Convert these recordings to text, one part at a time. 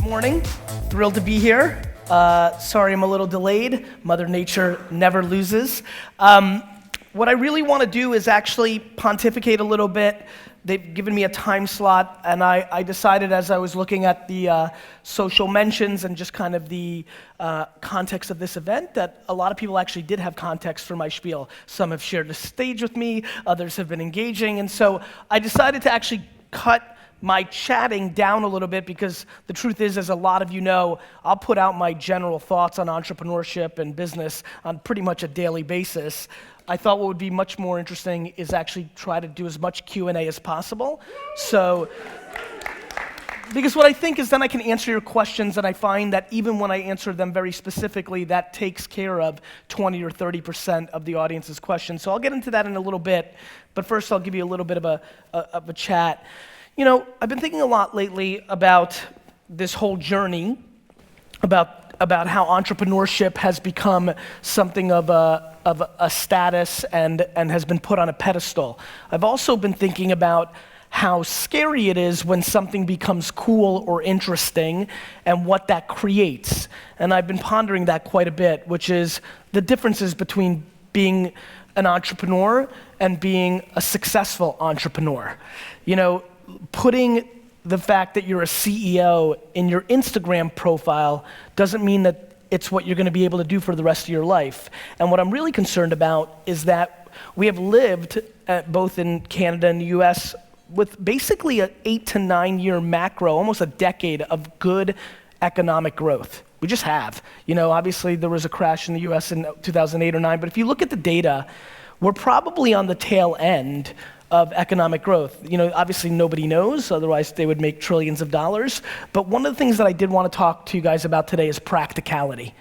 morning. Thrilled to be here. Sorry I'm a little delayed. Mother Nature never loses. What I really want to do is actually pontificate a little bit. They've given me a time slot, and I decided as I was looking at the social mentions and just kind of the context of this event that a lot of people actually did have context for my spiel. Some have shared the stage with me, others have been engaging, and so I decided to actually cut my chatting down a little bit because the truth is, as a lot of you know, I'll put out my general thoughts on entrepreneurship and business on pretty much a daily basis. I thought what would be much more interesting is actually try to do as much Q&A as possible. So, because what I think is then I can answer your questions, and I find that even when I answer them very specifically, that takes care of 20 or 30% of the audience's questions. So I'll get into that in a little bit, but first I'll give you a little bit of a chat. You know, I've been thinking a lot lately about this whole journey, about how entrepreneurship has become something of a status and has been put on a pedestal. I've also been thinking about how scary it is when something becomes cool or interesting and what that creates. And I've been pondering that quite a bit, which is the differences between being an entrepreneur and being a successful entrepreneur. You know, putting the fact that you're a CEO in your Instagram profile doesn't mean that it's what you're going to be able to do for the rest of your life. And what I'm really concerned about is that we have lived, both in Canada and the US, with basically an 8 to 9 year macro, almost a decade of good economic growth. We just have. You know, obviously there was a crash in the US in 2008 or 9, but if you look at the data, we're probably on the tail end of economic growth. You know, obviously nobody knows, otherwise they would make trillions of dollars. But one of the things that I did want to talk to you guys about today is practicality.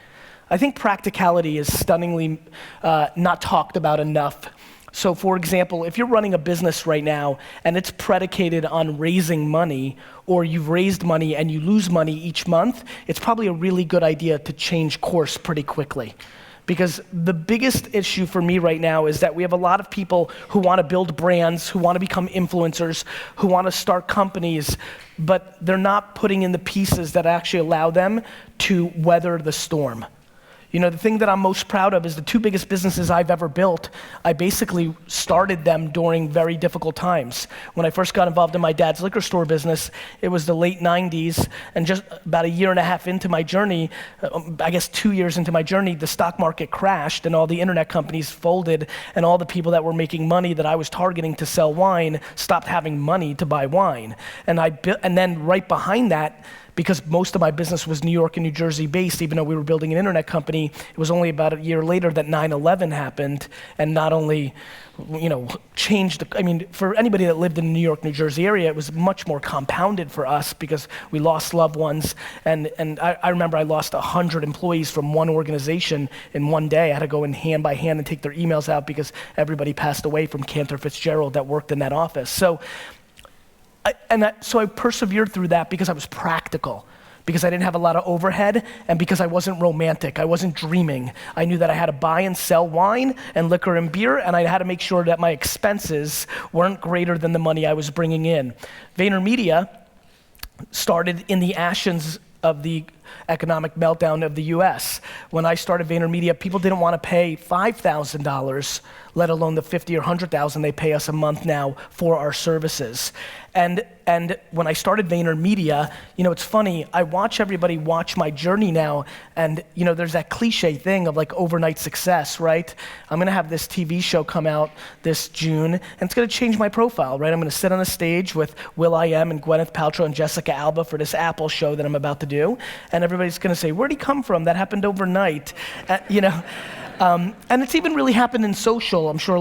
I think practicality is stunningly not talked about enough. So for example, if you're running a business right now and it's predicated on raising money, or you've raised money and you lose money each month, it's probably a really good idea to change course pretty quickly. Because the biggest issue for me right now is that we have a lot of people who want to build brands, who want to become influencers, who want to start companies, but they're not putting in the pieces that actually allow them to weather the storm. You know, the thing that I'm most proud of is the 2 biggest businesses I've ever built, I basically started them during very difficult times. When I first got involved in my dad's liquor store business, it was the late 90s, and just about a year and a half into my journey, I guess 2 years into my journey, the stock market crashed and all the internet companies folded, and all the people that were making money that I was targeting to sell wine stopped having money to buy wine. And then right behind that, because most of my business was New York and New Jersey based, even though we were building an internet company, it was only about a year later that 9/11 happened, and not only, you know, changed, I mean, for anybody that lived in the New York, New Jersey area, it was much more compounded for us because we lost loved ones, and I remember I lost 100 employees from one organization in one day. I had to go in hand by hand and take their emails out because everybody passed away from Cantor Fitzgerald that worked in that office. So I persevered through that because I was practical, because I didn't have a lot of overhead, and because I wasn't romantic, I wasn't dreaming. I knew that I had to buy and sell wine and liquor and beer, and I had to make sure that my expenses weren't greater than the money I was bringing in. VaynerMedia started in the ashes of the economic meltdown of the US. When I started VaynerMedia, people didn't want to pay $5,000, let alone the $50,000 or $100,000 they pay us a month now for our services. And when I started VaynerMedia, you know, it's funny, I watch everybody watch my journey now, and you know, there's that cliche thing of like overnight success, right? I'm gonna have this TV show come out this June, and it's gonna change my profile, right? I'm gonna sit on a stage with Will.i.am and Gwyneth Paltrow and Jessica Alba for this Apple show that I'm about to do, and everybody's gonna say, where'd he come from? That happened overnight, you know? And it's even really happened in social. I'm sure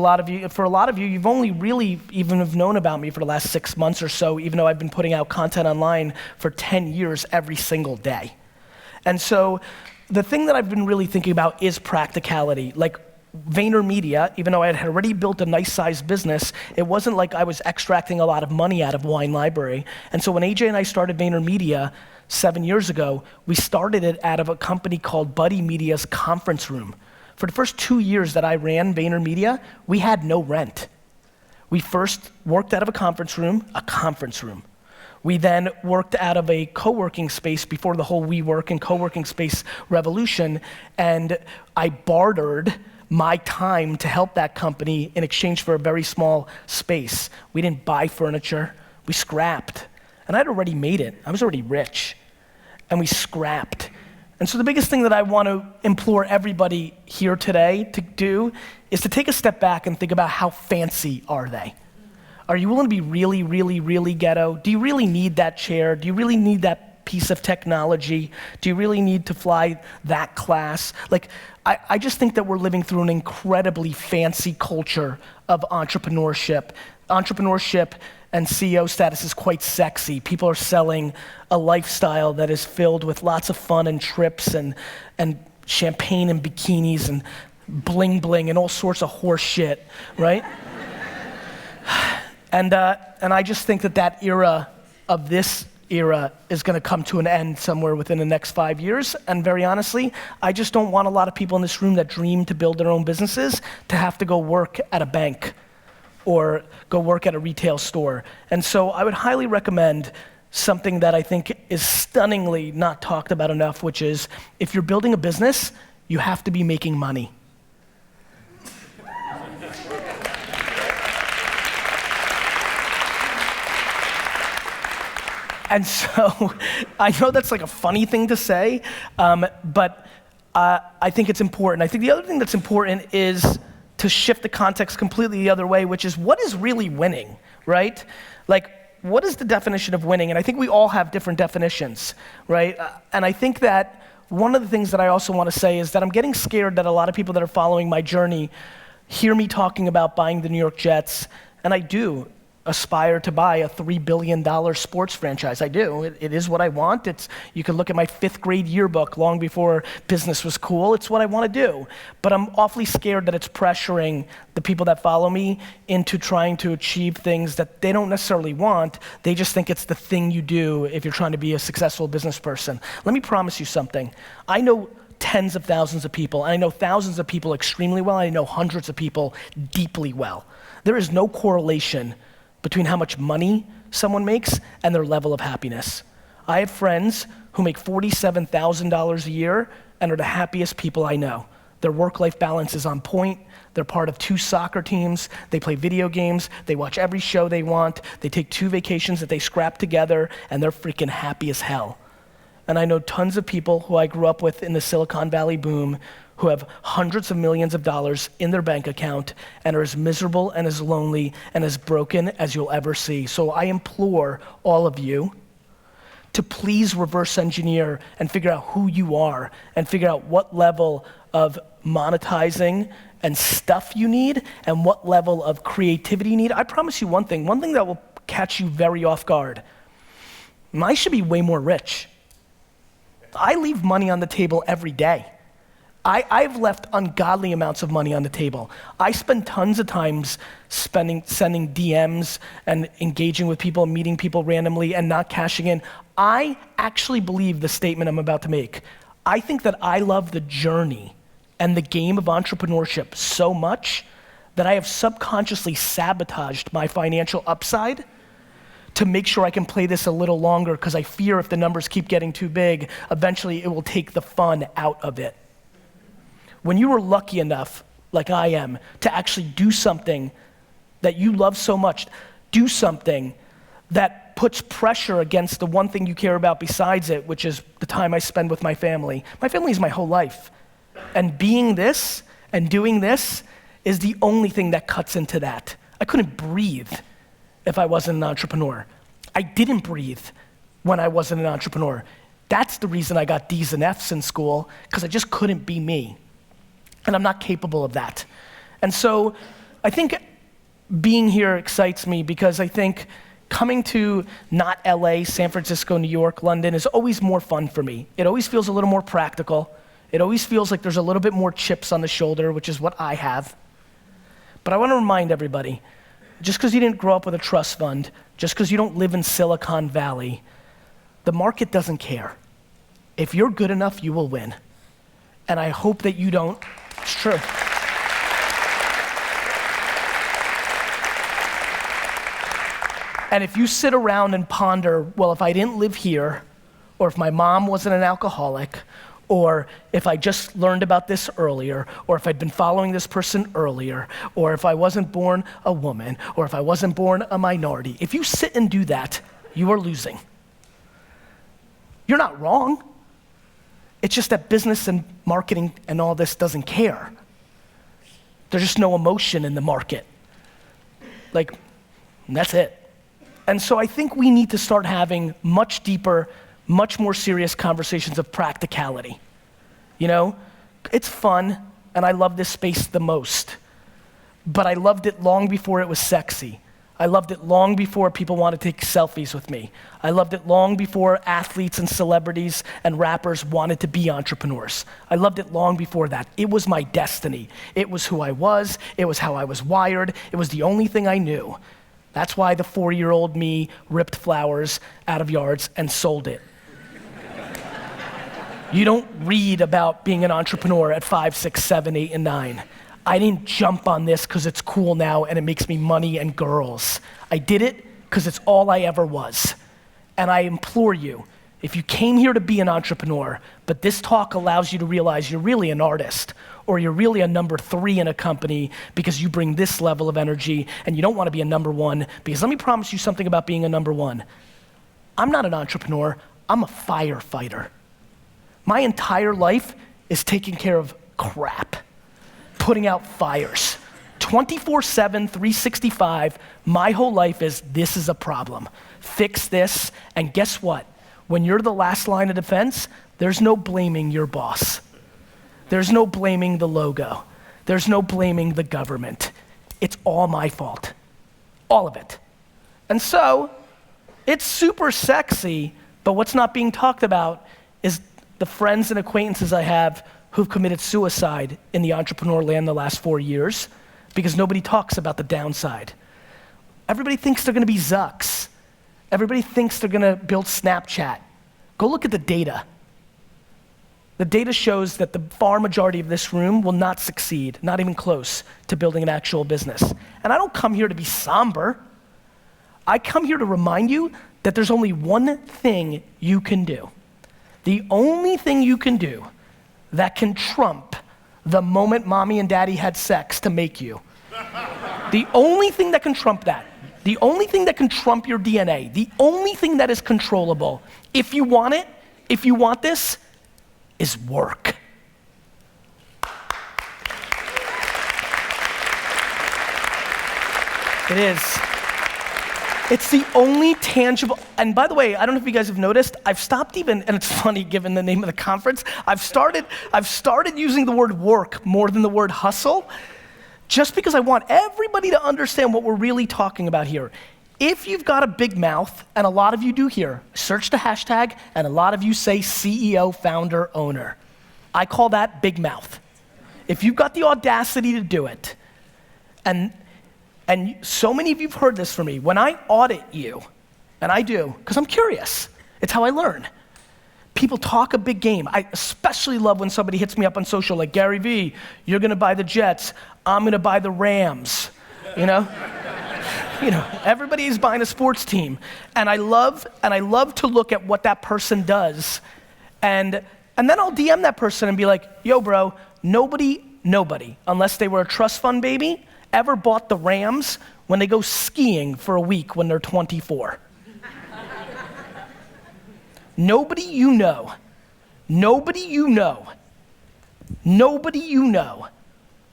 for a lot of you, you've only really even have known about me for the last 6 months or so, even though I've been putting out content online for 10 years every single day. And so the thing that I've been really thinking about is practicality. Like VaynerMedia, even though I had already built a nice sized business, it wasn't like I was extracting a lot of money out of Wine Library. And so when AJ and I started VaynerMedia 7 years ago, we started it out of a company called Buddy Media's conference room. For the first 2 years that I ran VaynerMedia, we had no rent. We first worked out of a conference room. We then worked out of a co-working space before the whole WeWork and co-working space revolution, and I bartered my time to help that company in exchange for a very small space. We didn't buy furniture, we scrapped. And I'd already made it, I was already rich, and we scrapped. And so the biggest thing that I want to implore everybody here today to do is to take a step back and think about how fancy are they? Are you willing to be really, really, really ghetto? Do you really need that chair? Do you really need that piece of technology? Do you really need to fly that class? Like, I just think that we're living through an incredibly fancy culture of entrepreneurship. Entrepreneurship and CEO status is quite sexy. People are selling a lifestyle that is filled with lots of fun and trips and champagne and bikinis and bling bling and all sorts of horse shit, right? And I just think that era of this era is gonna come to an end somewhere within the next 5 years. And very honestly, I just don't want a lot of people in this room that dream to build their own businesses to have to go work at a bank or go work at a retail store. And so I would highly recommend something that I think is stunningly not talked about enough, which is if you're building a business, you have to be making money. And so, I know that's like a funny thing to say, but I think it's important. I think the other thing that's important is to shift the context completely the other way, which is what is really winning, right? Like, what is the definition of winning? And I think we all have different definitions, right? And I think that one of the things that I also want to say is that I'm getting scared that a lot of people that are following my journey hear me talking about buying the New York Jets, and I do aspire to buy a $3 billion sports franchise. I do. It is what I want. You can look at my 5th grade yearbook long before business was cool. It's what I want to do. But I'm awfully scared that it's pressuring the people that follow me into trying to achieve things that they don't necessarily want. They just think it's the thing you do if you're trying to be a successful business person. Let me promise you something. I know tens of thousands of people, and I know thousands of people extremely well, and I know hundreds of people deeply well. There is no correlation between how much money someone makes and their level of happiness. I have friends who make $47,000 a year and are the happiest people I know. Their work-life balance is on point. They're part of 2 soccer teams. They play video games. They watch every show they want. They take 2 vacations that they scrap together, and they're freaking happy as hell. And I know tons of people who I grew up with in the Silicon Valley boom who have hundreds of millions of dollars in their bank account and are as miserable and as lonely and as broken as you'll ever see. So I implore all of you to please reverse engineer and figure out who you are and figure out what level of monetizing and stuff you need and what level of creativity you need. I promise you one thing that will catch you very off guard. I should be way more rich. I leave money on the table every day. I've left ungodly amounts of money on the table. I spend tons of times sending DMs and engaging with people, meeting people randomly and not cashing in. I actually believe the statement I'm about to make. I think that I love the journey and the game of entrepreneurship so much that I have subconsciously sabotaged my financial upside to make sure I can play this a little longer because I fear if the numbers keep getting too big, eventually it will take the fun out of it. When you are lucky enough, like I am, to actually do something that you love so much, do something that puts pressure against the one thing you care about besides it, which is the time I spend with my family. My family is my whole life. And being this and doing this is the only thing that cuts into that. I couldn't breathe if I wasn't an entrepreneur. I didn't breathe when I wasn't an entrepreneur. That's the reason I got D's and F's in school, because I just couldn't be me. And I'm not capable of that. And so I think being here excites me because I think coming to not LA, San Francisco, New York, London is always more fun for me. It always feels a little more practical. It always feels like there's a little bit more chips on the shoulder, which is what I have. But I want to remind everybody, just because you didn't grow up with a trust fund, just because you don't live in Silicon Valley, the market doesn't care. If you're good enough, you will win. And I hope that you don't. It's true. And if you sit around and ponder, well, if I didn't live here, or if my mom wasn't an alcoholic, or if I just learned about this earlier, or if I'd been following this person earlier, or if I wasn't born a woman, or if I wasn't born a minority, if you sit and do that, you are losing. You're not wrong. It's just that business and marketing and all this doesn't care. There's just no emotion in the market. Like, that's it. And so I think we need to start having much deeper, much more serious conversations of practicality. You know, it's fun, and I love this space the most, but I loved it long before it was sexy. I loved it long before people wanted to take selfies with me. I loved it long before athletes and celebrities and rappers wanted to be entrepreneurs. I loved it long before that. It was my destiny. It was who I was. It was how I was wired. It was the only thing I knew. That's why the 4-year-old me ripped flowers out of yards and sold it. You don't read about being an entrepreneur at 5, 6, 7, 8, and 9. I didn't jump on this because it's cool now and it makes me money and girls. I did it because it's all I ever was. And I implore you, if you came here to be an entrepreneur, but this talk allows you to realize you're really an artist, or you're really a number 3 in a company because you bring this level of energy and you don't want to be a number 1, because let me promise you something about being a number 1. I'm not an entrepreneur, I'm a firefighter. My entire life is taking care of crap, putting out fires. 24/7, 365, my whole life is, this is a problem. Fix this, and guess what? When you're the last line of defense, there's no blaming your boss. There's no blaming the logo. There's no blaming the government. It's all my fault. All of it. And so, it's super sexy, but what's not being talked about is the friends and acquaintances I have who've committed suicide in the entrepreneur land the last 4 years, because nobody talks about the downside. Everybody thinks they're gonna be Zucks. Everybody thinks they're gonna build Snapchat. Go look at the data. The data shows that the far majority of this room will not succeed, not even close to building an actual business. And I don't come here to be somber. I come here to remind you that there's only one thing you can do. The only thing you can do that can trump the moment mommy and daddy had sex to make you. The only thing that can trump that, the only thing that can trump your DNA, the only thing that is controllable, if you want it, if you want this, is work. It is. It's the only tangible, and by the way, I don't know if you guys have noticed, I've stopped even, and it's funny given the name of the conference, I've started using the word work more than the word hustle, just because I want everybody to understand what we're really talking about here. If you've got a big mouth, and a lot of you do here, search the hashtag, and a lot of you say CEO, founder, owner. I call that big mouth. If you've got the audacity to do it, and so many of you have heard this from me, when I audit you, and I do, because I'm curious, it's how I learn. People talk a big game. I especially love when somebody hits me up on social, like, Gary Vee, you're gonna buy the Jets, I'm gonna buy the Rams, you know? You know, everybody's buying a sports team. And I love to look at what that person does. And then I'll DM that person and be like, yo bro, nobody, unless they were a trust fund baby, ever bought the Rams when they go skiing for a week when they're 24. Nobody you know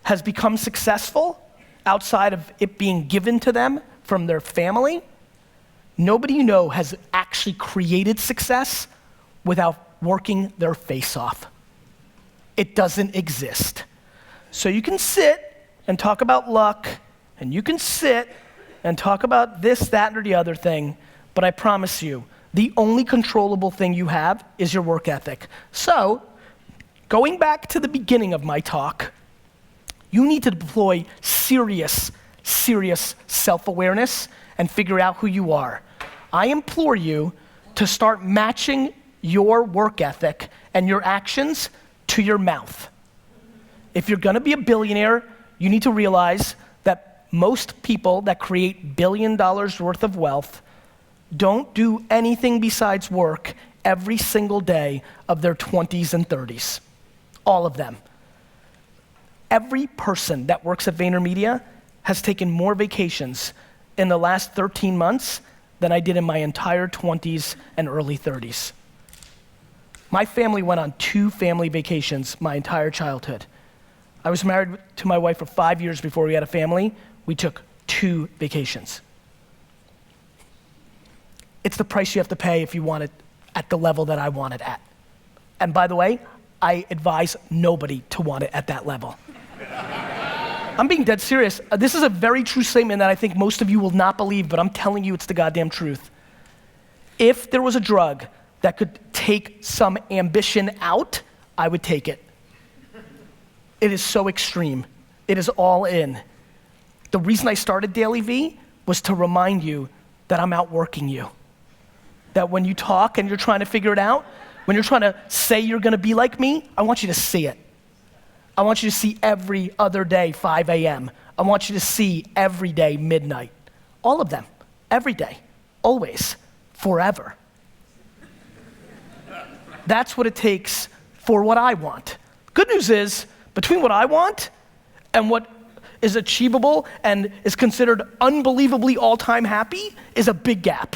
has become successful outside of it being given to them from their family. Nobody you know has actually created success without working their face off. It doesn't exist. So you can sit and talk about luck, and you can sit and talk about this, that, or the other thing, but I promise you, the only controllable thing you have is your work ethic. So, going back to the beginning of my talk, you need to deploy serious self-awareness and figure out who you are. I implore you to start matching your work ethic and your actions to your mouth. If you're gonna be a billionaire, you need to realize that most people that create $1 billion worth of wealth don't do anything besides work every single day of their 20s and 30s. All of them. Every person that works at VaynerMedia has taken more vacations in the last 13 months than I did in my entire 20s and early 30s. My family went on 2 family vacations my entire childhood. I was married to my wife for 5 years before we had a family. We took 2 vacations. It's the price you have to pay if you want it at the level that I want it at. And by the way, I advise nobody to want it at that level. I'm being dead serious. This is a very true statement that I think most of you will not believe, but I'm telling you it's the goddamn truth. If there was a drug that could take some ambition out, I would take it. It is so extreme. It is all in. The reason I started Daily V was to remind you that I'm outworking you. That when you talk and you're trying to figure it out, when you're trying to say you're gonna be like me, I want you to see it. I want you to see every other day 5 a.m. I want you to see every day midnight. All of them, every day, always, forever. That's what it takes for what I want. Good news is, between what I want and what is achievable and is considered unbelievably all-time happy is a big gap.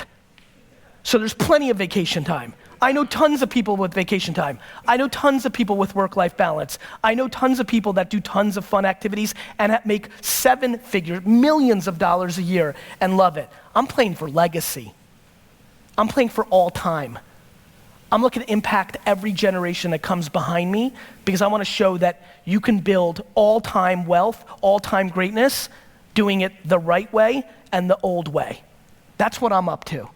So there's plenty of vacation time. I know tons of people with vacation time. I know tons of people with work-life balance. I know tons of people that do tons of fun activities and make 7 figures, millions of dollars a year and love it. I'm playing for legacy. I'm playing for all time. I'm looking to impact every generation that comes behind me because I want to show that you can build all-time wealth, all-time greatness, doing it the right way and the old way. That's what I'm up to.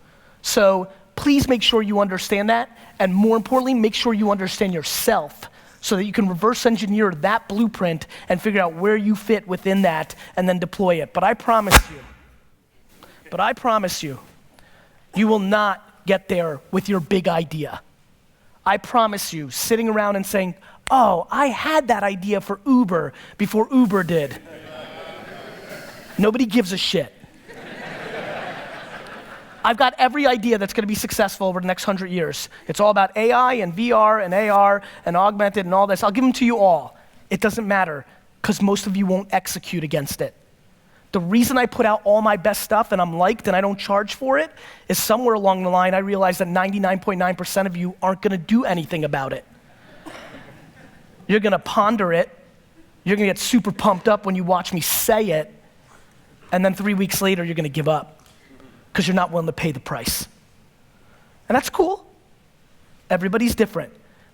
So please make sure you understand that, and more importantly, make sure you understand yourself so that you can reverse engineer that blueprint and figure out where you fit within that and then deploy it. But I promise you, you will not get there with your big idea. I promise you, sitting around and saying, oh, I had that idea for Uber before Uber did. Nobody gives a shit. I've got every idea that's gonna be successful over the next 100 years. It's all about AI and VR and AR and augmented and all this. I'll give them to you all. It doesn't matter, because most of you won't execute against it. The reason I put out all my best stuff and I'm liked and I don't charge for it is somewhere along the line I realized that 99.9% of you aren't gonna do anything about it. You're gonna ponder it, you're gonna get super pumped up when you watch me say it, and then 3 weeks later you're gonna give up because you're not willing to pay the price. And that's cool. Everybody's different.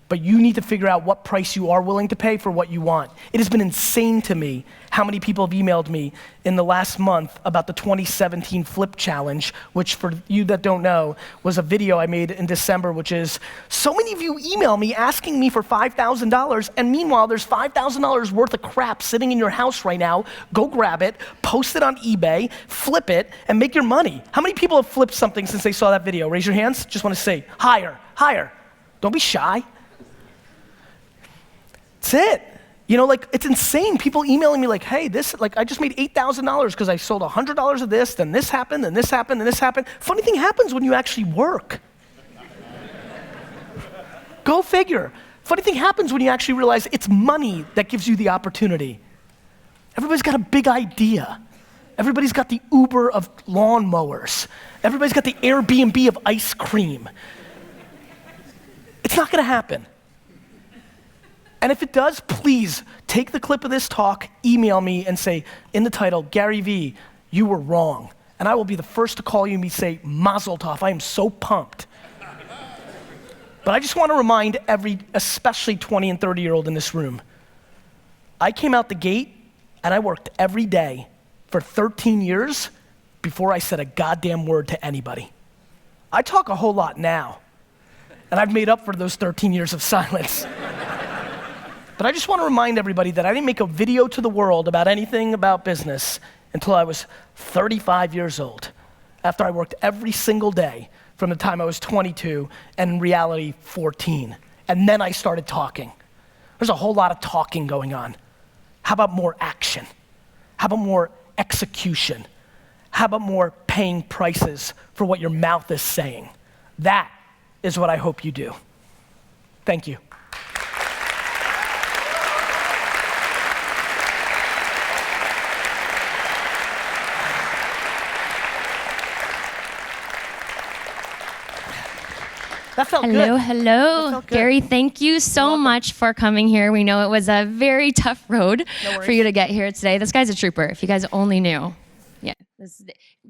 But you need to figure out what price you are willing to pay for what you want. It has been insane to me how many people have emailed me in the last month about the 2017 Flip Challenge, which for you that don't know, was a video I made in December, which is, so many of you email me asking me for $5,000, and meanwhile there's $5,000 worth of crap sitting in your house right now. Go grab it, post it on eBay, flip it, and make your money. How many people have flipped something since they saw that video? Raise your hands, just wanna say, higher, higher. Don't be shy. That's it. You know, like, it's insane. People emailing me like, hey, this, like, I just made $8,000 because I sold $100 of this, then this happened, and this happened, and this happened. Funny thing happens when you actually work. Go figure. Funny thing happens when you actually realize it's money that gives you the opportunity. Everybody's got a big idea. Everybody's got the Uber of lawnmowers. Everybody's got the Airbnb of ice cream. It's not gonna happen. And if it does, please take the clip of this talk, email me and say, in the title, Gary Vee, you were wrong. And I will be the first to call you and say, Mazel Tov, I am so pumped. But I just want to remind especially 20 and 30-year-old in this room, I came out the gate and I worked every day for 13 years before I said a goddamn word to anybody. I talk a whole lot now, and I've made up for those 13 years of silence. But I just want to remind everybody that I didn't make a video to the world about anything about business until I was 35 years old, after I worked every single day from the time I was 22 and in reality 14. And then I started talking. There's a whole lot of talking going on. How about more action? How about more execution? How about more paying prices for what your mouth is saying? That is what I hope you do. Thank you. That felt good. Hello. Gary, thank you so much for coming here. We know it was a very tough road for you to get here today. This guy's a trooper, if you guys only knew. Yeah.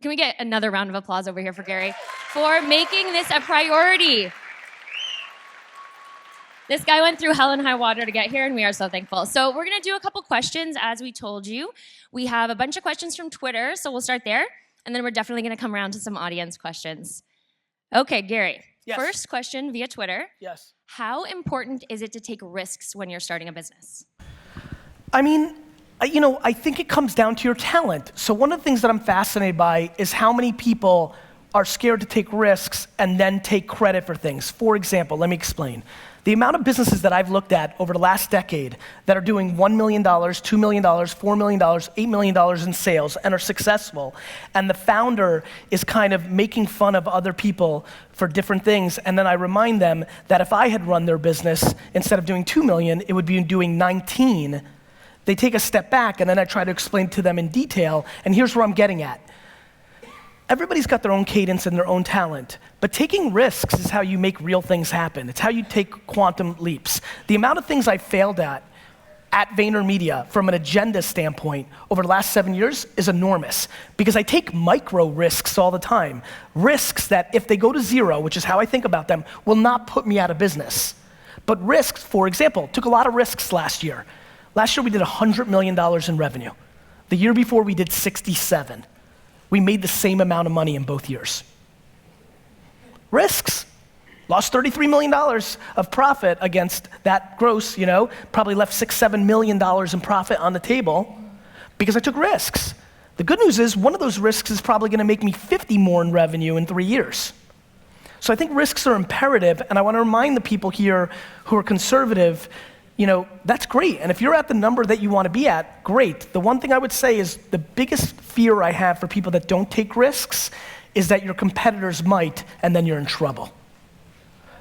Can we get another round of applause over here for Gary for making this a priority? This guy went through hell and high water to get here, and we are so thankful. So we're going to do a couple questions, as we told you. We have a bunch of questions from Twitter, so we'll start there, and then we're definitely going to come around to some audience questions. Okay, Gary. Yes. First question via Twitter. Yes. How important is it to take risks when you're starting a business? I mean, I think it comes down to your talent. So one of the things that I'm fascinated by is how many people are scared to take risks and then take credit for things. For example, let me explain. The amount of businesses that I've looked at over the last decade that are doing $1 million, $2 million, $4 million, $8 million in sales and are successful, and the founder is kind of making fun of other people for different things, and then I remind them that if I had run their business, instead of doing 2 million, it would be doing 19. They take a step back, and then I try to explain to them in detail, and here's where I'm getting at. Everybody's got their own cadence and their own talent, but taking risks is how you make real things happen. It's how you take quantum leaps. The amount of things I failed at VaynerMedia from an agenda standpoint over the last 7 years is enormous because I take micro risks all the time. Risks that if they go to zero, which is how I think about them, will not put me out of business. But risks, for example, took a lot of risks last year. Last year we did $100 million in revenue. The year before we did 67. We made the same amount of money in both years. Risks. Lost $33 million of profit against that gross, probably left $6-7 million in profit on the table because I took risks. The good news is one of those risks is probably gonna make me 50 more in revenue in 3 years. So I think risks are imperative, and I wanna remind the people here who are conservative, that's great. And if you're at the number that you want to be at, great. The one thing I would say is the biggest fear I have for people that don't take risks is that your competitors might, and then you're in trouble.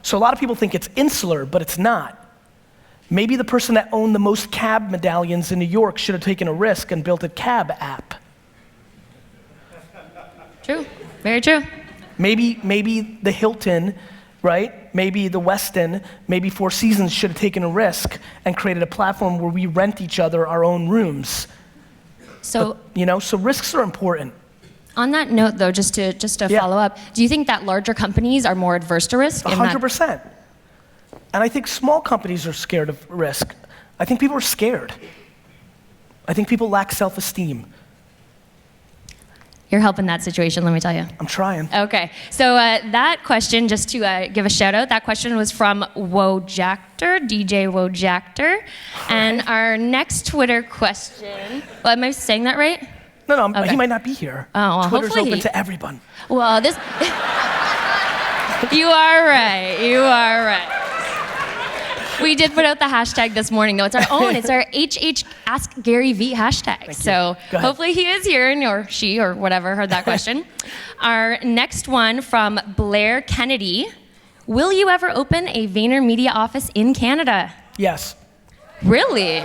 So a lot of people think it's insular, but it's not. Maybe the person that owned the most cab medallions in New York should have taken a risk and built a cab app. True, very true. Maybe the Hilton, right? Maybe the Westin, maybe Four Seasons should have taken a risk and created a platform where we rent each other our own rooms. So, so risks are important. On that note, though, just to follow up, do you think that larger companies are more adverse to risk? 100%. And I think small companies are scared of risk. I think people are scared. I think people lack self-esteem. You're helping that situation, let me tell you. I'm trying. Okay, so that question, just to give a shout out, that question was from Wojactor, DJ Wojactor. And our next Twitter question, am I saying that right? No, okay. He might not be here. Oh, well, Twitter's open to everyone. Well, you are right. We did put out the hashtag this morning, though. It's our own. It's our HH Ask Gary Vee hashtag. So hopefully he is here, or she, or whatever, heard that question. Our next one from Blair Kennedy. Will you ever open a VaynerMedia office in Canada? Yes. Really?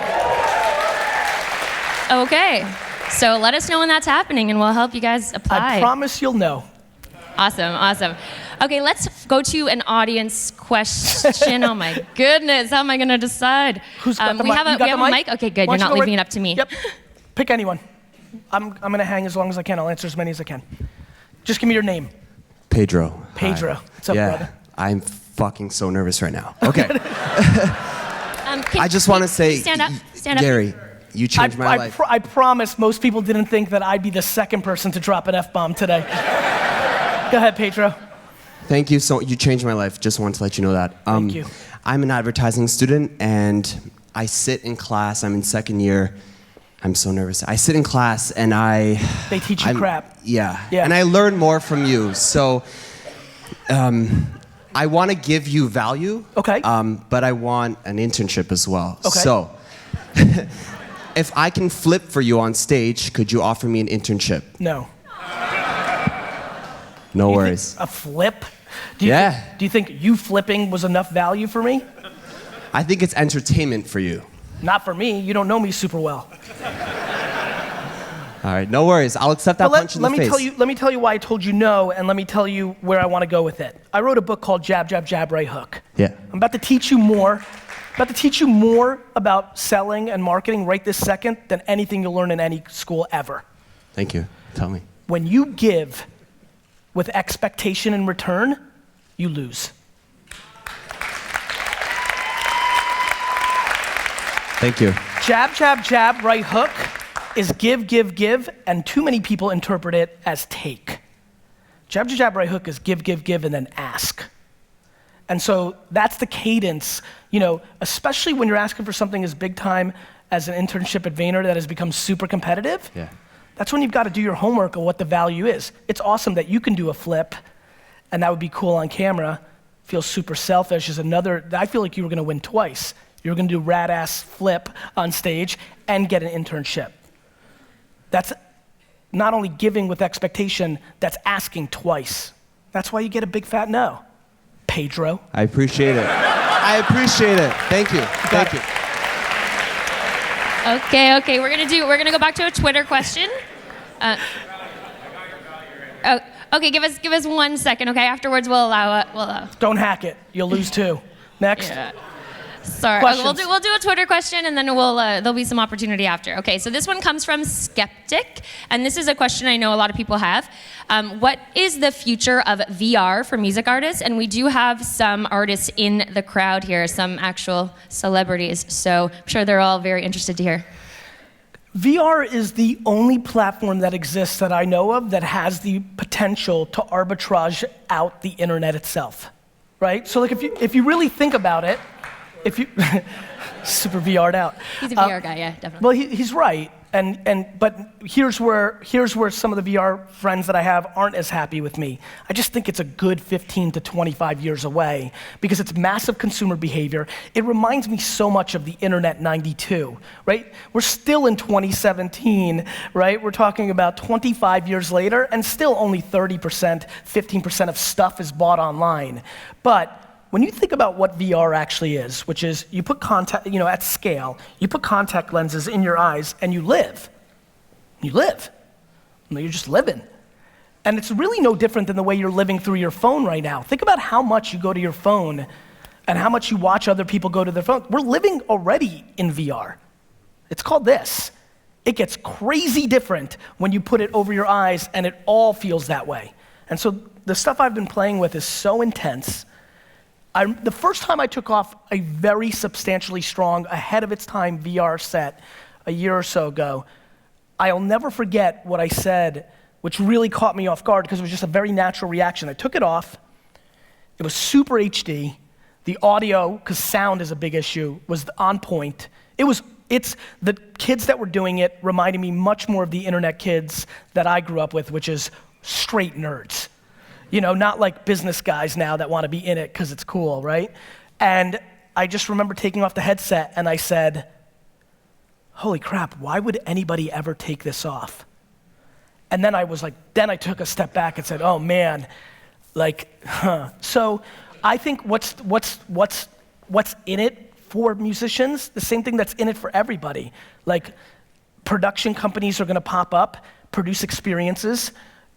Okay. So let us know when that's happening, and we'll help you guys apply. I promise you'll know. Awesome. Okay, let's go to an audience question. Oh my goodness, how am I gonna decide? Who's got the mic? We have a mic? Okay, good, you're not leaving it up to me. Yep, pick anyone. I'm gonna hang as long as I can. I'll answer as many as I can. Just give me your name. Pedro. Pedro. Hi. What's up, brother? I'm fucking so nervous right now. Okay. I just want to say, stand up. Gary, you changed my life. I promise most people didn't think that I'd be the second person to drop an F-bomb today. Go ahead, Pedro. Thank you. You changed my life. Just wanted to let you know that. Thank you. I'm an advertising student, and I sit in class. I'm in second year. I'm so nervous. I sit in class, and They teach you crap. Yeah. And I learn more from you. So I want to give you value. Okay. But I want an internship as well. Okay. So if I can flip for you on stage, could you offer me an internship? No. No worries. A flip? Do you think you flipping was enough value for me? I think it's entertainment for you. Not for me. You don't know me super well. All right, no worries. I'll accept that punch in the face. Let me tell you why I told you no, and let me tell you where I want to go with it. I wrote a book called Jab, Jab, Jab, Right Hook. Yeah. I'm about to teach you more about selling and marketing right this second than anything you'll learn in any school ever. Thank you. Tell me. When you give with expectation in return, you lose. Thank you. Jab, jab, jab, right hook is give, give, give, and too many people interpret it as take. Jab, jab, jab, right hook is give, give, give, and then ask. And so that's the cadence, especially when you're asking for something as big time as an internship at Vayner that has become super competitive. Yeah. That's when you've got to do your homework of what the value is. It's awesome that you can do a flip, and that would be cool on camera. Feels super selfish. I feel like you were going to win twice. You were going to do rad-ass flip on stage and get an internship. That's not only giving with expectation, that's asking twice. That's why you get a big fat no. Pedro. I appreciate it. I appreciate it. Thank you. Thank you. Okay, we're gonna go back to a Twitter question. Okay, give us 1 second, okay? Afterwards we'll allow. Don't hack it. You'll lose too. Next. Yeah. Sorry, okay, we'll do a Twitter question and then there'll be some opportunity after. Okay, so this one comes from Skeptic, and this is a question I know a lot of people have. What is the future of VR for music artists? And we do have some artists in the crowd here, some actual celebrities, so I'm sure they're all very interested to hear. VR is the only platform that exists that I know of that has the potential to arbitrage out the internet itself, right? So like if you really think about it, super VR'd out. He's a VR guy, yeah, definitely. Well, he's right, but here's where some of the VR friends that I have aren't as happy with me. I just think it's a good 15 to 25 years away because it's massive consumer behavior. It reminds me so much of the internet 92, right? We're still in 2017, right? We're talking about 25 years later, and still only 30%, 15% of stuff is bought online. But when you think about what VR actually is, which is you put contact, at scale, you put contact lenses in your eyes and you live. You live. You're just living. And it's really no different than the way you're living through your phone right now. Think about how much you go to your phone and how much you watch other people go to their phone. We're living already in VR. It's called this. It gets crazy different when you put it over your eyes and it all feels that way. And so the stuff I've been playing with is so intense. The first time I took off a very substantially strong, ahead of its time VR set a year or so ago, I'll never forget what I said, which really caught me off guard because it was just a very natural reaction. I took it off. It was super HD. The audio, because sound is a big issue, was on point. It's the kids that were doing it reminded me much more of the internet kids that I grew up with, which is straight nerds. Not like business guys now that want to be in it because it's cool, right? And I just remember taking off the headset and I said, holy crap, why would anybody ever take this off? And then I took a step back and said, oh man, So I think what's in it for musicians, the same thing that's in it for everybody. Like production companies are gonna pop up, produce experiences,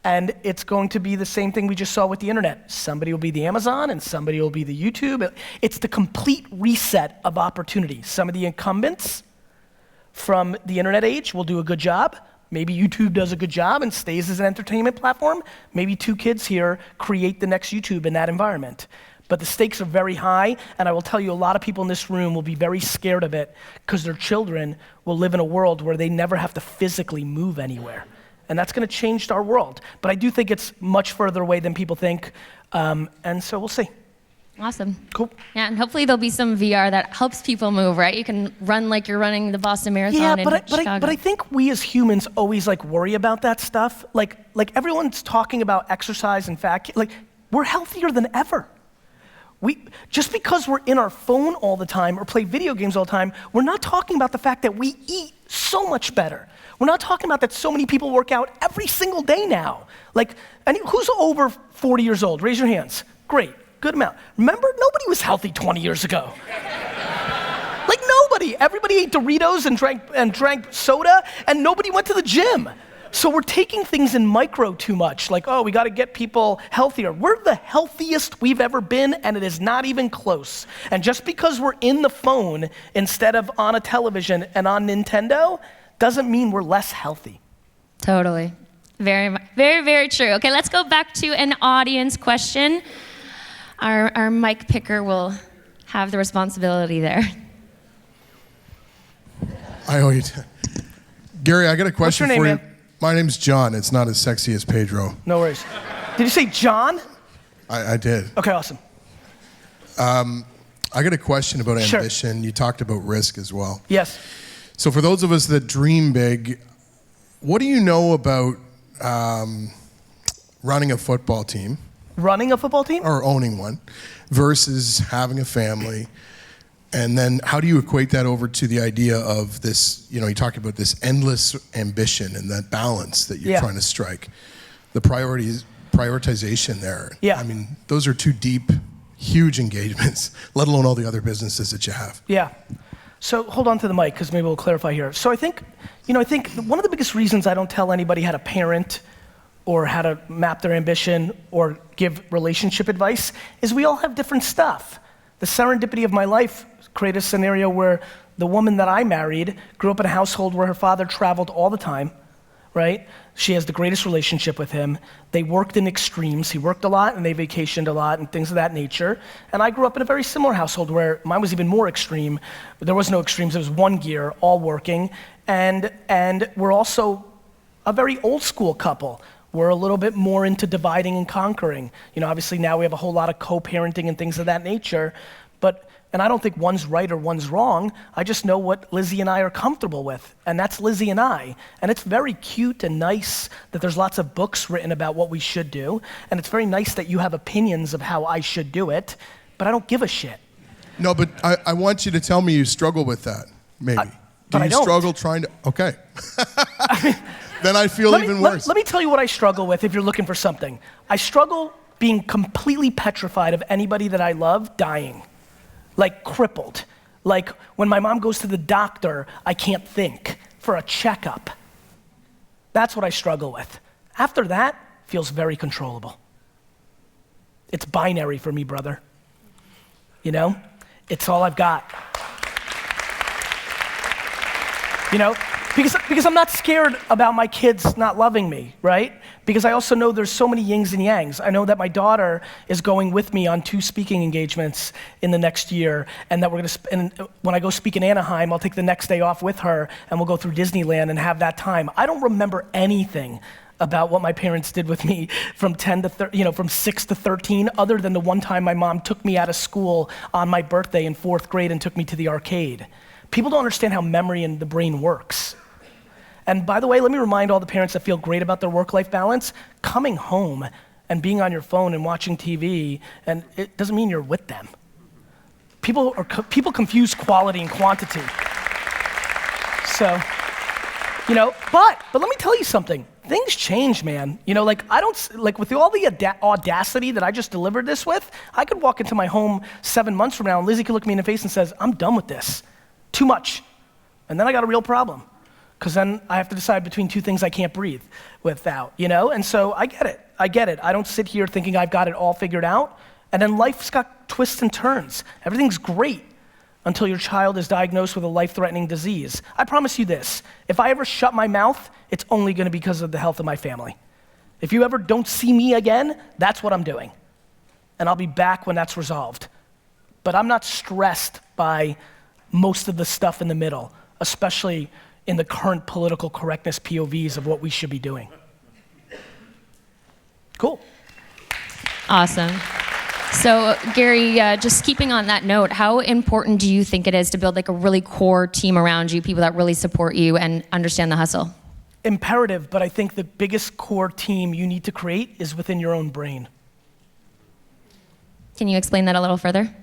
and it's going to be the same thing we just saw with the internet. Somebody will be the Amazon and somebody will be the YouTube. It's the complete reset of opportunity. Some of the incumbents from the internet age will do a good job. Maybe YouTube does a good job and stays as an entertainment platform. Maybe two kids here create the next YouTube in that environment. But the stakes are very high, and I will tell you a lot of people in this room will be very scared of it because their children will live in a world where they never have to physically move anywhere. And that's gonna change our world. But I do think it's much further away than people think, and so we'll see. Awesome. Cool. Yeah, and hopefully there'll be some VR that helps people move, right? You can run like you're running the Boston Marathon in Chicago. But I think we as humans always worry about that stuff. Like everyone's talking about exercise and fat, we're healthier than ever. Just because we're in our phone all the time or play video games all the time, we're not talking about the fact that we eat So much better. We're not talking about that so many people work out every single day now. Like, who's over 40 years old? Raise your hands. Great, good amount. Remember, nobody was healthy 20 years ago. Like nobody. Everybody ate Doritos and drank soda, and nobody went to the gym. So we're taking things in micro too much. Like, oh, we got to get people healthier. We're the healthiest we've ever been, and it is not even close. And just because we're in the phone instead of on a television and on Nintendo doesn't mean we're less healthy. Totally. Very, very, very true. Okay, let's go back to an audience question. Our mic picker will have the responsibility there. I owe you. Gary, I got a question What's your name, for you. man? My name's John. It's not as sexy as Pedro. No worries. Did you say John? I did. Okay, awesome. I got a question about Sure. ambition. You talked about risk as well. Yes. So for those of us that dream big, what do you know about running a football team? Running a football team? Or owning one versus having a family? And then how do you equate that over to the idea of this, you talk about this endless ambition and that balance that you're trying to strike, the prioritization there. Yeah. I mean, those are two deep, huge engagements, let alone all the other businesses that you have. Yeah. So hold on to the mic because maybe we'll clarify here. So I think one of the biggest reasons I don't tell anybody how to parent or how to map their ambition or give relationship advice is we all have different stuff. The serendipity of my life created a scenario where the woman that I married grew up in a household where her father traveled all the time, right? She has the greatest relationship with him. They worked in extremes. He worked a lot and they vacationed a lot and things of that nature. And I grew up in a very similar household where mine was even more extreme. There was no extremes, it was one gear, all working. And we're also a very old school couple. We're a little bit more into dividing and conquering. Obviously now we have a whole lot of co-parenting and things of that nature, and I don't think one's right or one's wrong. I just know what Lizzie and I are comfortable with, and that's Lizzie and I. And it's very cute and nice that there's lots of books written about what we should do, and it's very nice that you have opinions of how I should do it, but I don't give a shit. No, but I want you to tell me you struggle with that, maybe. But I Do you don't. struggle trying to, okay. Then I feel even worse. Let me tell you what I struggle with if you're looking for something. I struggle being completely petrified of anybody that I love dying. Like crippled. Like when my mom goes to the doctor, I can't think for a checkup. That's what I struggle with. After that, feels very controllable. It's binary for me, brother. It's all I've got. Because I'm not scared about my kids not loving me, right? Because I also know there's so many yings and yangs. I know that my daughter is going with me on 2 speaking engagements in the next year, and that when I go speak in Anaheim, I'll take the next day off with her, and we'll go through Disneyland and have that time. I don't remember anything about what my parents did with me from 6 to 13, other than the one time my mom took me out of school on my birthday in 4th grade and took me to the arcade. People don't understand how memory and the brain works. And by the way, let me remind all the parents that feel great about their work-life balance, coming home and being on your phone and watching TV, and it doesn't mean you're with them. People confuse quality and quantity. So, but let me tell you something. Things change, man. With all the audacity that I just delivered this with, I could walk into my home 7 months from now and Lizzie could look me in the face and says, I'm done with this. Too much. And then I got a real problem. Because then I have to decide between 2 things I can't breathe without, And so I get it. I don't sit here thinking I've got it all figured out. And then life's got twists and turns. Everything's great until your child is diagnosed with a life-threatening disease. I promise you this, if I ever shut my mouth, it's only gonna be because of the health of my family. If you ever don't see me again, that's what I'm doing. And I'll be back when that's resolved. But I'm not stressed by most of the stuff in the middle, especially in the current political correctness POVs of what we should be doing. Cool. Awesome. So Gary, just keeping on that note, how important do you think it is to build like a really core team around you, people that really support you and understand the hustle? Imperative, but I think the biggest core team you need to create is within your own brain. Can you explain that a little further?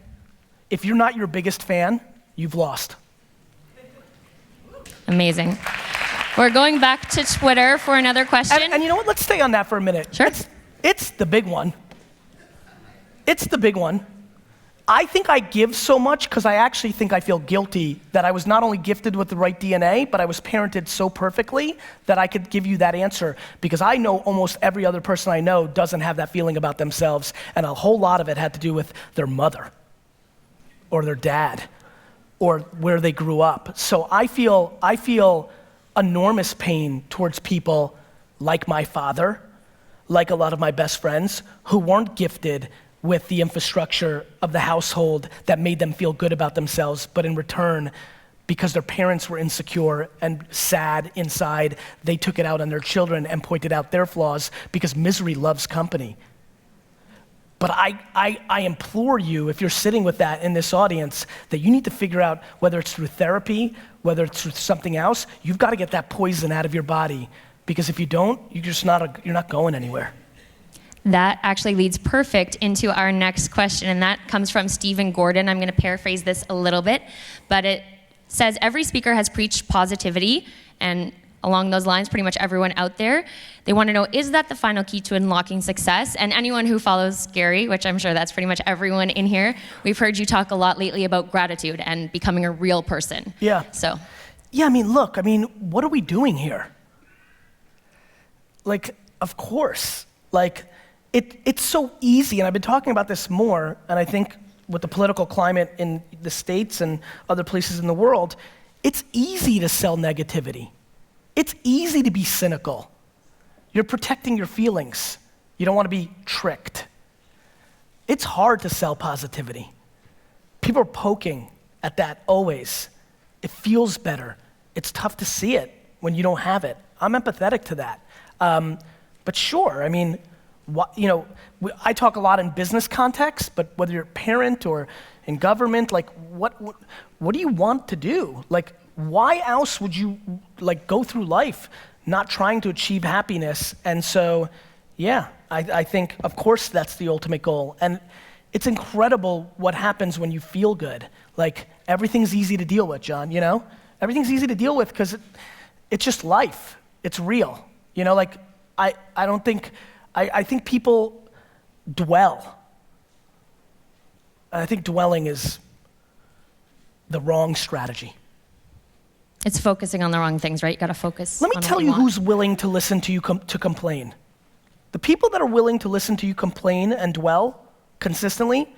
If you're not your biggest fan, you've lost. Amazing. We're going back to Twitter for another question. And you know what? Let's stay on that for a minute. Sure. It's the big one. It's the big one. I think I give so much because I actually think I feel guilty that I was not only gifted with the right DNA, but I was parented so perfectly that I could give you that answer, because I know almost every other person I know doesn't have that feeling about themselves, and a whole lot of it had to do with their mother or their dad or where they grew up. So I feel enormous pain towards people like my father, like a lot of my best friends who weren't gifted with the infrastructure of the household that made them feel good about themselves, but in return, because their parents were insecure and sad inside, they took it out on their children and pointed out their flaws, because misery loves company. But I implore you, if you're sitting with that in this audience, that you need to figure out, whether it's through therapy, whether it's through something else, you've got to get that poison out of your body, because if you don't, you're not going anywhere. That actually leads perfect into our next question, and that comes from Stephen Gordon. I'm going to paraphrase this a little bit, but it says, every speaker has preached positivity, and along those lines, pretty much everyone out there, they want to know, is that the final key to unlocking success? And anyone who follows Gary, which I'm sure that's pretty much everyone in here, we've heard you talk a lot lately about gratitude and becoming a real person. Yeah. So. Yeah, look, what are we doing here? Like, of course, it's so easy, and I've been talking about this more, and I think with the political climate in the States and other places in the world, it's easy to sell negativity. It's easy to be cynical. You're protecting your feelings. You don't want to be tricked. It's hard to sell positivity. People are poking at that always. It feels better. It's tough to see it when you don't have it. I'm empathetic to that. But sure, I talk a lot in business context, but whether you're a parent or in government, what do you want to do? Why else would you go through life not trying to achieve happiness? And so, yeah, I think, of course, that's the ultimate goal. And it's incredible what happens when you feel good. Everything's easy to deal with, John, Everything's easy to deal with because it's just life. It's real. I think people dwell. I think dwelling is the wrong strategy. It's focusing on the wrong things, right? You gotta focus. Let me tell you who's willing to listen to you to complain. The people that are willing to listen to you complain and dwell consistently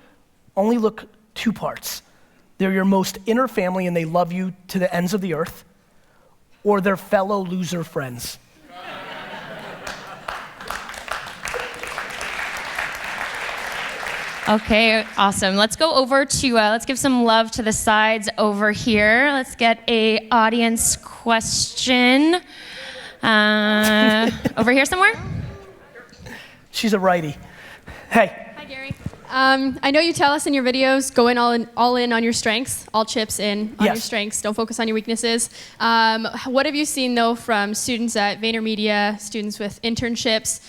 only look two parts. They're your most inner family and they love you to the ends of the earth, or their fellow loser friends. Okay, awesome. Let's go over to, let's give some love to the sides over here. Let's get a audience question. Over here somewhere? She's a righty. Hey. Hi, Gary. I know you tell us in your videos, go in all in on your strengths, all chips in on your strengths, don't focus on your weaknesses. What have you seen, though, from students at VaynerMedia, students with internships?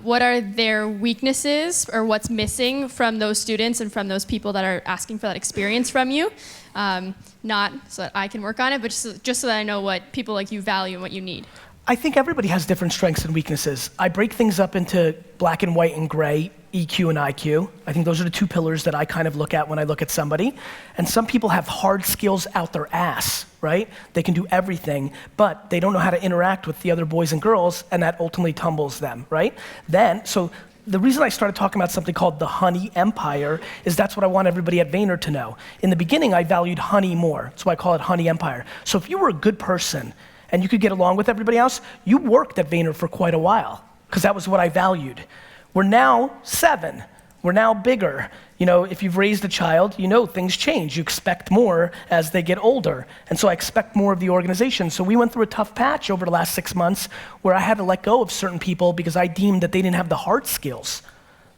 What are their weaknesses, or what's missing from those students and from those people that are asking for that experience from you? Not so that I can work on it, but just so that I know what people like you value and what you need. I think everybody has different strengths and weaknesses. I break things up into black and white and gray, EQ and IQ. I think those are the two pillars that I kind of look at when I look at somebody. And some people have hard skills out their ass, right? They can do everything, but they don't know how to interact with the other boys and girls, and that ultimately tumbles them, right? So the reason I started talking about something called the honey empire is that's what I want everybody at Vayner to know. In the beginning, I valued honey more. That's why I call it honey empire. So if you were a good person and you could get along with everybody else, you worked at Vayner for quite a while, because that was what I valued. We're now 7. We're now bigger. If you've raised a child, things change. You expect more as they get older. And so I expect more of the organization. So we went through a tough patch over the last 6 months where I had to let go of certain people because I deemed that they didn't have the hard skills,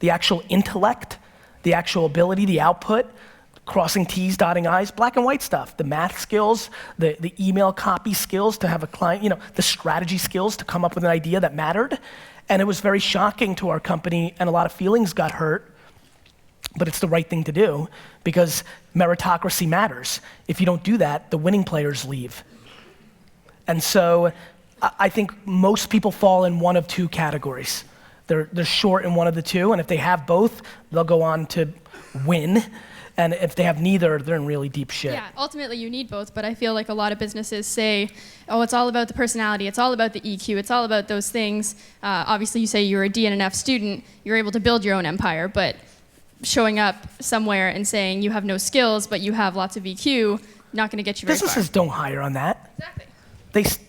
the actual intellect, the actual ability, the output, crossing T's, dotting I's, black and white stuff, the math skills, the email copy skills to have a client, the strategy skills to come up with an idea that mattered. And it was very shocking to our company, and a lot of feelings got hurt, but it's the right thing to do because meritocracy matters. If you don't do that, the winning players leave. And so I think most people fall in one of two categories. They're short in one of the two, and if they have both, they'll go on to win. And if they have neither, they're in really deep shit. Yeah, ultimately you need both, but I feel like a lot of businesses say, oh, it's all about the personality, it's all about the EQ, it's all about those things. Obviously you say you're a D and an F student, you're able to build your own empire, but showing up somewhere and saying you have no skills, but you have lots of EQ, not gonna get you very far. Businesses don't hire on that. Exactly.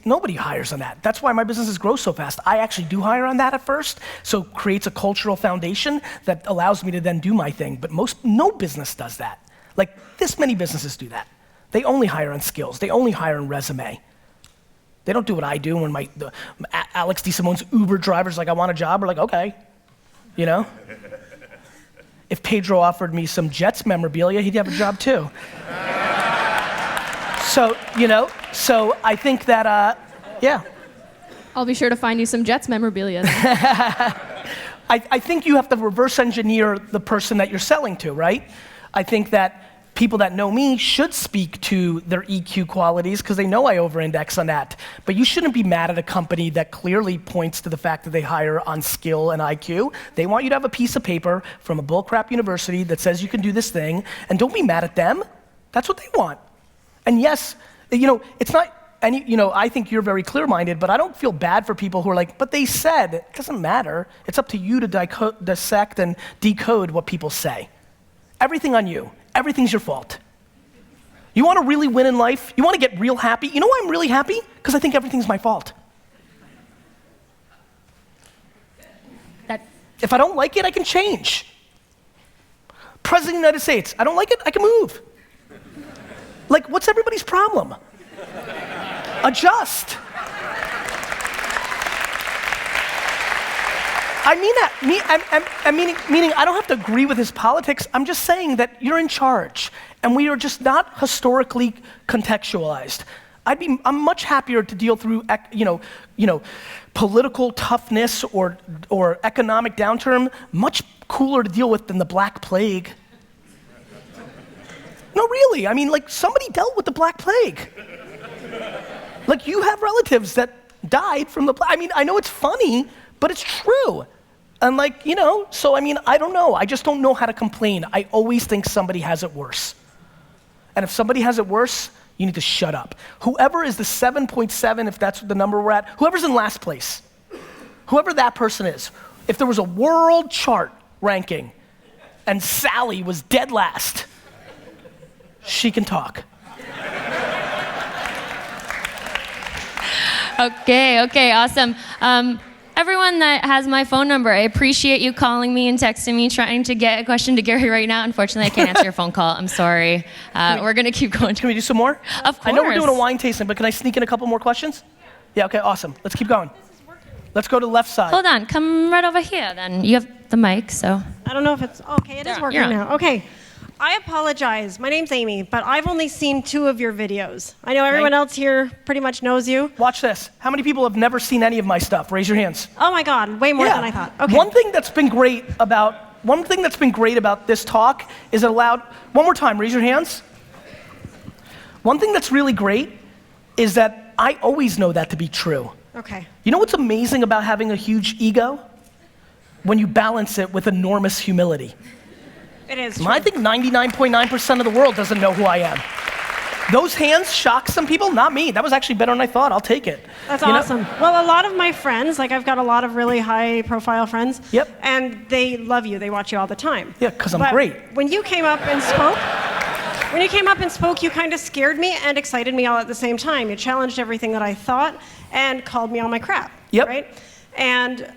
Nobody hires on that. That's why my businesses grow so fast. I actually do hire on that at first, so it creates a cultural foundation that allows me to then do my thing. But no business does that. Like this many businesses do that. They only hire on skills. They only hire on resume. They don't do what I do when Alex DeSimone's Uber driver's like, I want a job. We're like, okay, you know? If Pedro offered me some Jets memorabilia, he'd have a job too. So, so I think that, yeah. I'll be sure to find you some Jets memorabilia. I think you have to reverse engineer the person that you're selling to, right? I think that people that know me should speak to their EQ qualities because they know I over-index on that. But you shouldn't be mad at a company that clearly points to the fact that they hire on skill and IQ. They want you to have a piece of paper from a bullcrap university that says you can do this thing, and don't be mad at them. That's what they want. And yes, it's not, I think you're very clear-minded, but I don't feel bad for people who are like, but they said, it doesn't matter. It's up to you to dissect and decode what people say. Everything on you. Everything's your fault. You want to really win in life? You want to get real happy? You know why I'm really happy? Because I think everything's my fault. If I don't like it, I can change. President of the United States, I don't like it, I can move. Like, what's everybody's problem? Adjust. I mean that. Meaning I don't have to agree with his politics. I'm just saying that you're in charge, and we are just not historically contextualized. I'm much happier to deal through, political toughness or economic downturn. Much cooler to deal with than the Black Plague. No, really. I mean, like, somebody dealt with the Black Plague. Like, you have relatives that died from the I mean, I know it's funny, but it's true. And so I mean, I don't know. I just don't know how to complain. I always think somebody has it worse. And if somebody has it worse, you need to shut up. Whoever is the 7.7, if that's the number we're at, whoever's in last place, whoever that person is, if there was a world chart ranking and Sally was dead last, she can talk. Okay, awesome. Everyone that has my phone number, I appreciate you calling me and texting me, trying to get a question to Gary right now. Unfortunately, I can't answer your phone call. I'm sorry. We're going to keep going. Can we do some more? Of course. I know we're doing a wine tasting, but can I sneak in a couple more questions? Yeah, okay, awesome. Let's keep going. Let's go to the left side. Hold on. Come right over here, then. You have the mic, so. I don't know if it's, okay, it is working now. Okay. I apologize. My name's Amy, but I've only seen 2 of your videos. I know everyone else here pretty much knows you. Watch this. How many people have never seen any of my stuff? Raise your hands. Oh my God, way more than I thought. Okay. One thing that's been great about this talk is it allowed, one more time, raise your hands. One thing that's really great is that I always know that to be true. Okay. You know what's amazing about having a huge ego? When you balance it with enormous humility. It is true. I think 99.9% of the world doesn't know who I am. Those hands shock some people, not me. That was actually better than I thought. I'll take it. That's awesome. Well, a lot of my friends, like I've got a lot of really high profile friends. Yep. And they love you. They watch you all the time. Yeah, because I'm great. When you came up and spoke, you kind of scared me and excited me all at the same time. You challenged everything that I thought and called me on my crap. Yep. Right? And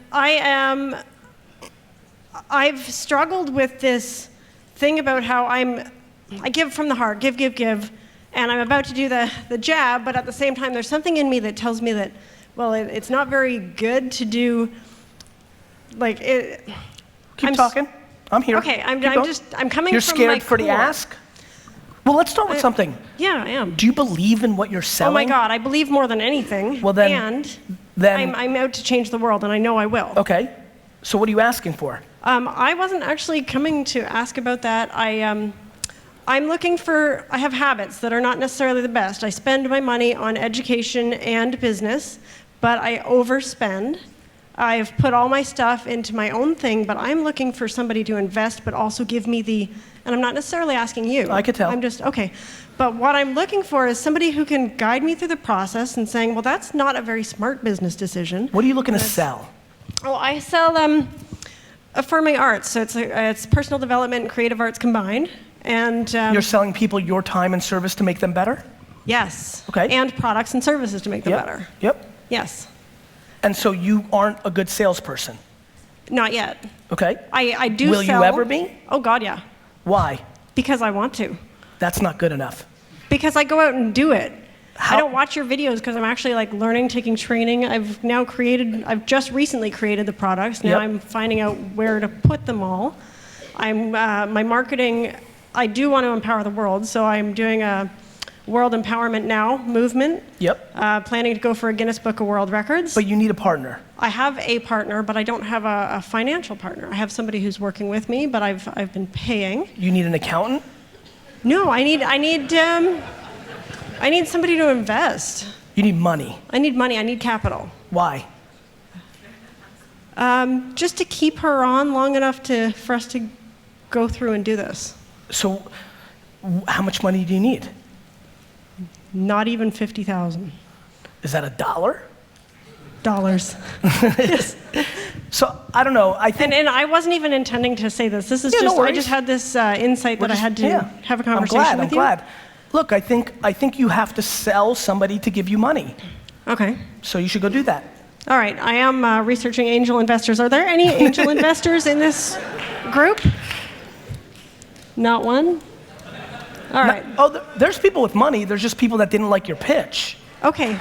I've struggled with this thing about how I give from the heart, give, and I'm about to do the jab, but at the same time, there's something in me that tells me that, well, it's not very good to do, like, it. Keep talking. I'm here. Okay, I'm coming You're from scared for the ask? Well, let's start with something. Yeah, I am. Do you believe in what you're selling? Oh my God, I believe more than anything. Well, then I'm out to change the world, and I know I will. Okay, so what are you asking for? I wasn't actually coming to ask about that. I have habits that are not necessarily the best. I spend my money on education and business, but I overspend. I've put all my stuff into my own thing, but I'm looking for somebody to invest, but also give me and I'm not necessarily asking you. I could tell. I'm just, okay. But what I'm looking for is somebody who can guide me through the process and saying, well, that's not a very smart business decision. What are you looking to sell? Oh, I sell affirming arts. So it's personal development and creative arts combined. And you're selling people your time and service to make them better? Yes. Okay. And products and services to make them better. Yep. Yes. And so you aren't a good salesperson? Not yet. Okay. I do Will sell. you ever be? Oh, God, yeah. Why? Because I want to. That's not good enough. Because I go out and do it. How? I don't watch your videos because I'm actually like learning, taking training. I've just recently created the products. Now I'm finding out where to put them all. My marketing, I do want to empower the world, so I'm doing a World Empowerment Now movement. Yep. Planning to go for a Guinness Book of World Records. But you need a partner. I have a partner, but I don't have a financial partner. I have somebody who's working with me, but I've been paying. You need an accountant? No, I need somebody to invest. You need money. I need money. I need capital. Why? Just to keep her on long enough for us to go through and do this. So, how much money do you need? Not even $50,000. Is that $1? Dollars. Yes. So I don't know. I think, and I wasn't even intending to say this. This is just I just had this insight that I had to have a conversation with you. I'm glad. Look, I think you have to sell somebody to give you money. Okay. So you should go do that. All right. I am researching angel investors. Are there any angel investors in this group? Not one? All right. There's people with money. There's just people that didn't like your pitch. Okay.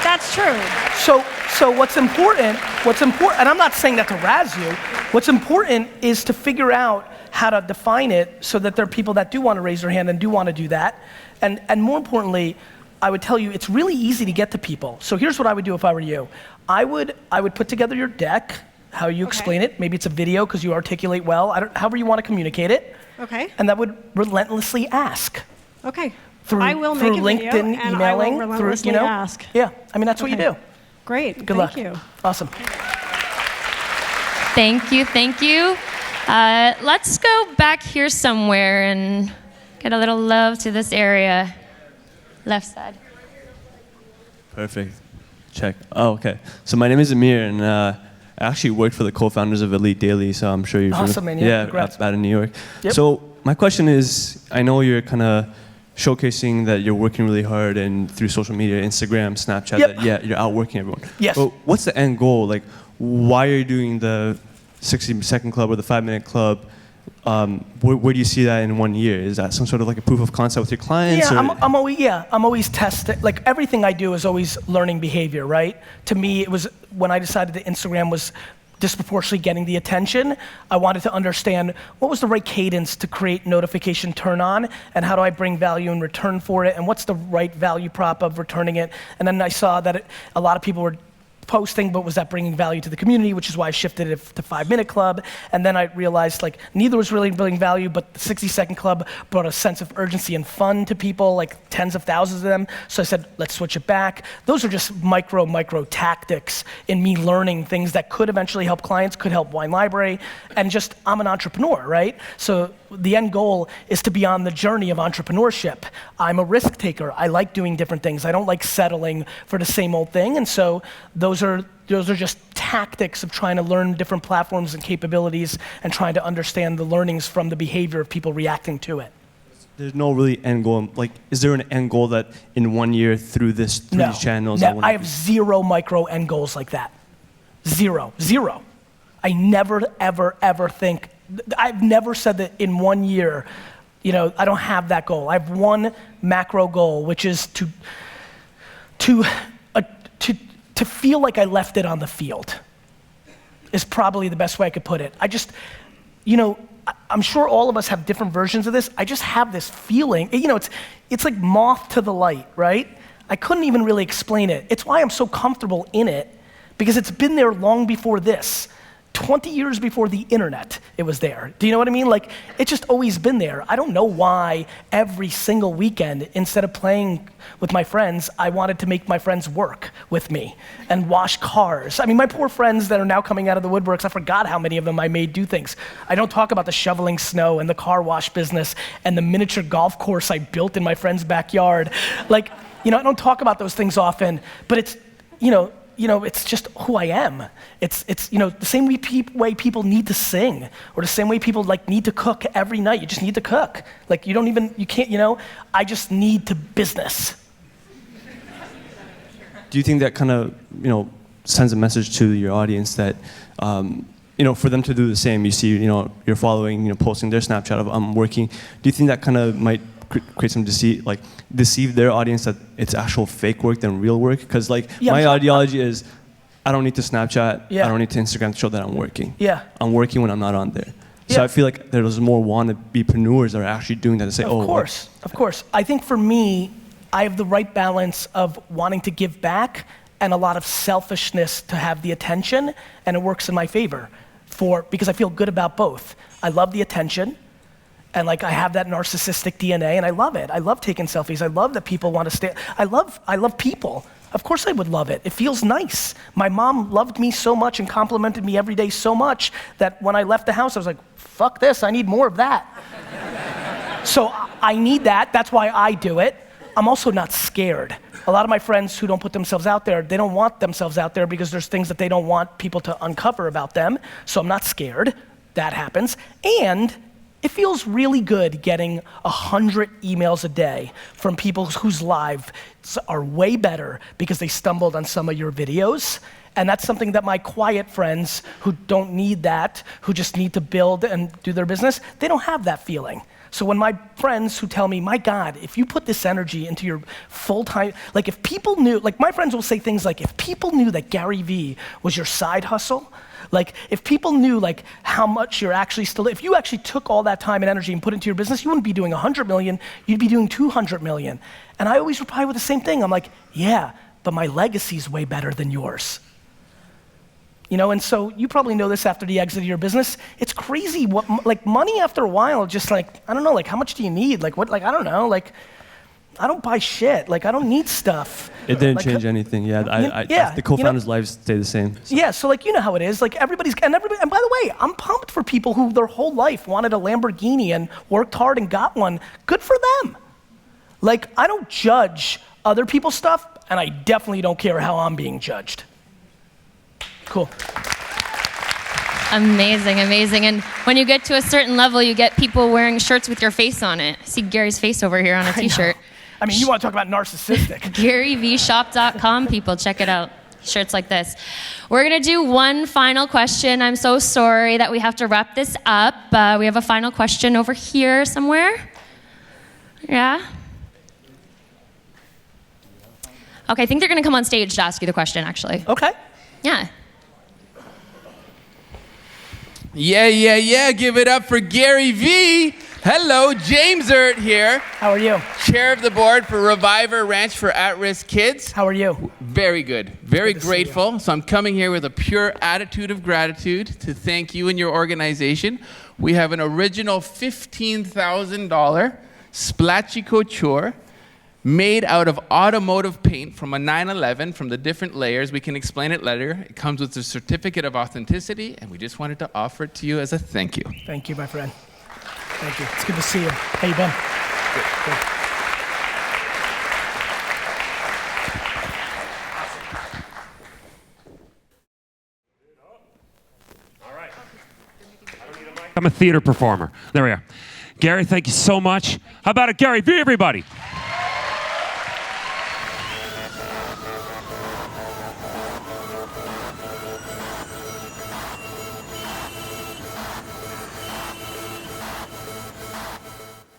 That's true. So what's important, and I'm not saying that to razz you, what's important is to figure out how to define it so that there are people that do want to raise their hand and do want to do that. And more importantly, I would tell you it's really easy to get to people. So here's what I would do if I were you. I would put together your deck, how you explain it. Maybe it's a video because you articulate well, however you want to communicate it. Okay. And that would relentlessly ask. Okay. I will make a LinkedIn, video, and emailing, I will relentlessly ask. Yeah, I mean, that's what you do. Great. Good luck. Thank you. Awesome. Thank you. Let's go back here somewhere and get a little love to this area. Left side. Perfect. Check. Oh, okay. So my name is Amir, and I actually worked for the co-founders of Elite Daily, so I'm sure you're awesome, man. Yeah, out in New York. Yep. So my question is, I know you're kind of showcasing that you're working really hard and through social media, Instagram, Snapchat, that you're outworking everyone. Yes. But what's the end goal? Like, why are you doing the 60-second club or the 5-minute club? Where do you see that in 1 year? Is that some sort of like a proof of concept with your clients? Yeah, I'm always testing. Like everything I do is always learning behavior, right? To me, it was when I decided that Instagram was disproportionately getting the attention, I wanted to understand what was the right cadence to create notification turn on, and how do I bring value in return for it, and what's the right value prop of returning it. And then I saw that a lot of people were posting, but was that bringing value to the community, which is why I shifted it to 5-minute club. And then I realized like neither was really bringing value, but the 60-second club brought a sense of urgency and fun to people, like tens of thousands of them. So I said, let's switch it back. Those are just micro tactics in me learning things that could eventually help clients, could help Wine Library, and just I'm an entrepreneur, right? So the end goal is to be on the journey of entrepreneurship. I'm a risk taker. I like doing different things. I don't like settling for the same old thing. And so those are just tactics of trying to learn different platforms and capabilities and trying to understand the learnings from the behavior of people reacting to it. There's no really end goal. Like, is there an end goal that in 1 year through these channels? No, I have zero micro end goals like that. Zero. I never, ever think, I've never said that in 1 year, I don't have that goal. I have one macro goal, which is to feel like I left it on the field, is probably the best way I could put it. I'm sure all of us have different versions of this. I just have this feeling, it's like moth to the light, right? I couldn't even really explain it. It's why I'm so comfortable in it, because it's been there long before this. 20 years before the internet, it was there. Do you know what I mean? Like, it's just always been there. I don't know why every single weekend, instead of playing with my friends, I wanted to make my friends work with me and wash cars. I mean, my poor friends that are now coming out of the woodworks, I forgot how many of them I made do things. I don't talk about the shoveling snow and the car wash business and the miniature golf course I built in my friend's backyard. Like, I don't talk about those things often, but it's, it's just who I am. It's the same way people need to sing, or the same way people need to cook every night. You just need to cook. Like you can't, I just need to business. Do you think that kind of, sends a message to your audience that, for them to do the same? You see, you're following, posting their Snapchat of I'm working. Do you think that kind of might create some deceive their audience that it's actual fake work than real work? Because my ideology is, I don't need to Snapchat, I don't need to Instagram to show that I'm working. Yeah. I'm working when I'm not on there. So I feel like there's more wannabe-preneurs that are actually doing that to say, Of course. I think for me, I have the right balance of wanting to give back and a lot of selfishness to have the attention, and it works in my favor because I feel good about both. I love the attention, and I have that narcissistic DNA, and I love it. I love taking selfies. I love that people want to stay. I love people. Of course I would love it. It feels nice. My mom loved me so much and complimented me every day so much that when I left the house, I was like, fuck this, I need more of that. So I need that. That's why I do it. I'm also not scared. A lot of my friends who don't put themselves out there, they don't want themselves out there because there's things that they don't want people to uncover about them. So I'm not scared. That happens. And it feels really good getting 100 emails a day from people whose lives are way better because they stumbled on some of your videos. And that's something that my quiet friends who don't need that, who just need to build and do their business, they don't have that feeling. So when my friends who tell me, my God, if you put this energy into your full-time, if people knew, my friends will say things like, if people knew that Gary Vee was your side hustle, if people knew how much you're actually if you actually took all that time and energy and put it into your business, you wouldn't be doing 100 million, you'd be doing 200 million. And I always reply with the same thing. I'm like, yeah, but my legacy's way better than yours. And so you probably know this after the exit of your business. It's crazy what, money after a while, just I don't know, how much do you need? I don't know, I don't buy shit. I don't need stuff. It didn't change anything. Yeah, the co-founders' lives stay the same. So. Yeah, so you know how it is. Everybody, and by the way, I'm pumped for people who their whole life wanted a Lamborghini and worked hard and got one. Good for them. I don't judge other people's stuff, and I definitely don't care how I'm being judged. Cool. Amazing. And when you get to a certain level, you get people wearing shirts with your face on it. I see Gary's face over here on a t-shirt. I mean, you want to talk about narcissistic. GaryVeeshop.com, people, check it out. Shirts like this. We're going to do one final question. I'm so sorry that we have to wrap this up. We have a final question over here somewhere. Yeah? Okay, I think they're going to come on stage to ask you the question, actually. Okay. Yeah. Yeah. Give it up for Gary Vee. Hello, James Ert here. How are you? Chair of the board for Reviver Ranch for At-Risk Kids. How are you? Very good. Very grateful. So I'm coming here with a pure attitude of gratitude to thank you and your organization. We have an original $15,000 Splatchy Couture made out of automotive paint from a 911 from the different layers. We can explain it later. It comes with a certificate of authenticity, and we just wanted to offer it to you as a thank you. Thank you, my friend. Thank you. It's good to see you. How you been? Good. All right. I'm a theater performer. There we are. Gary, thank you so much. How about it, Gary Vee, everybody?